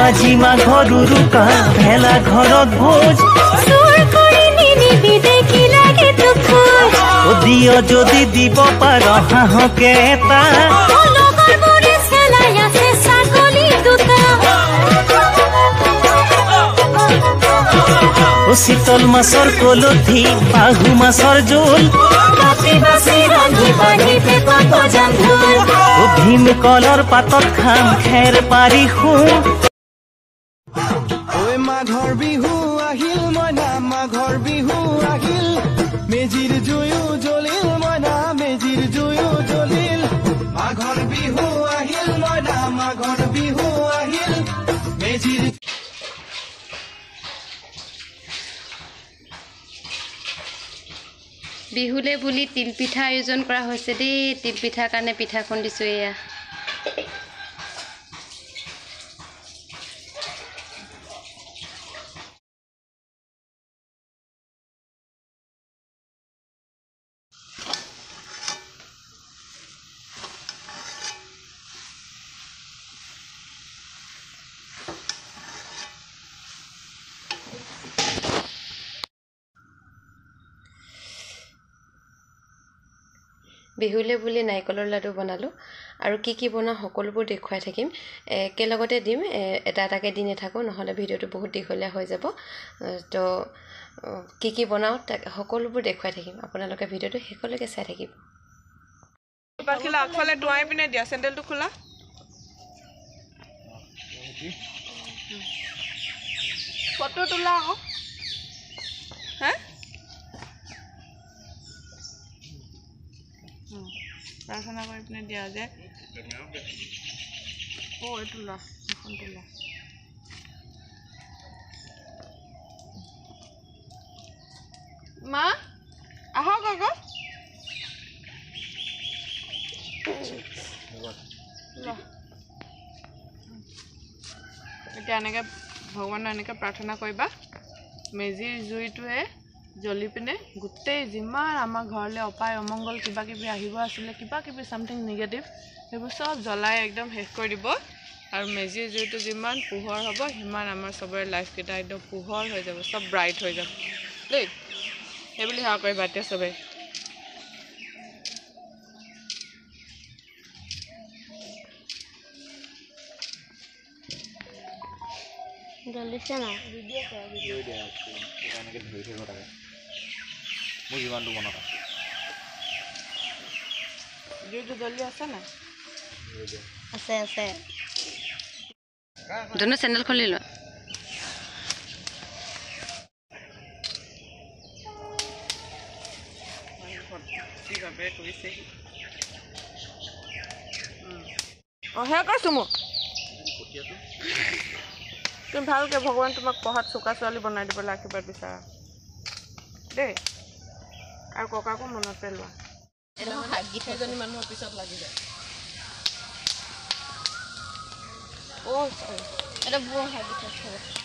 আজি মাঘৰ উৰুকা ভেলা ঘৰত ভোজ দিয় যদি দিব পাৰ হাঁহকে এটা শীতল মাছৰ কলঠি বাহু মাছৰ জোল ভীমকলৰ পাতত খাম খেৰ পাৰি শুম মাঘৰ বিহু আহিল মইনা মাঘৰ বিহু আহিল মেজিৰ জুয়ো জ্বলিল মইনা মেজিৰ জুয়ো জ্বলিল মাঘৰ বিহু আহিল মইনা মাঘৰ বিহু আহিল মেজিৰ বিহুলে বুলি তিলপিঠা আয়োজন কৰা হৈছে দেই তিলপিঠাৰ কাৰণে পিঠা খুন্দিছো এয়া বিহুলে বুলি নাৰিকলৰ লাডু বনালো আৰু কি বনাও সকলোবোৰ দেখুৱাই থাকিম একেলগতে দিম এটা এটাকে দি নাথাকো নহলে ভিডিওটো বহুত দীঘলীয়া হৈ যাব তো কি বনাও তাক সকলোবোৰ দেখুৱাই থাকিম আপোনালোকে ভিডিওটো শেষলৈকে চাই থাকিব পাখিলা আগফালে দুৱাই পিনে দিয়া চেন্ডেলটো খোলা ফটো তোলা আকৌ হা প্ৰাৰ্থনা কৰি পিনে দিয়া যে ও এইটো লা এখন তোলা মা আহক আকৌ এতিয়া এনেকৈ ভগৱানৰ এনেকৈ প্ৰাৰ্থনা কৰিবা মেজিৰ জুইটোৱে জ্বলি পিনে গোটেই যিমান আমাৰ ঘৰলৈ অপায় অমংগল কিবা কিবি আহিব আছিলে কিবা কিবি সামথিং নিগেটিভ সেইবোৰ সব জ্বলাই একদম শেষ কৰি দিব আৰু মেজিৰ জুইটো যিমান পোহৰ হ'ব সিমান আমাৰ সবৰে লাইফ কেইটা একদম পোহৰ হৈ যাব সব ব্ৰাইট হৈ যাব দেই সেইবুলি সেৱা কৰিবা এতিয়া সবে জলদিছে না ভিডিও দিয়া আছে এটা এনেকৈ ধৰি থাকিব লাগে মোৰ জীৱনটো মনত আছে জুইটো জ্বলি আছে না আছে দুনো চেন্ডেল খুলি লো সেয়া কৈছো মোক তুমি ভালকৈ ভগৱান তোমাক পঢ়াত চোকা ছোৱালী বনাই দিবলৈ আশীৰ্বাদ বিচাৰা দেই আৰু ককাকো মনত পেলোৱা সেইজনী মানুহৰ পিছত লাগি যায় এটা বৰ হাগি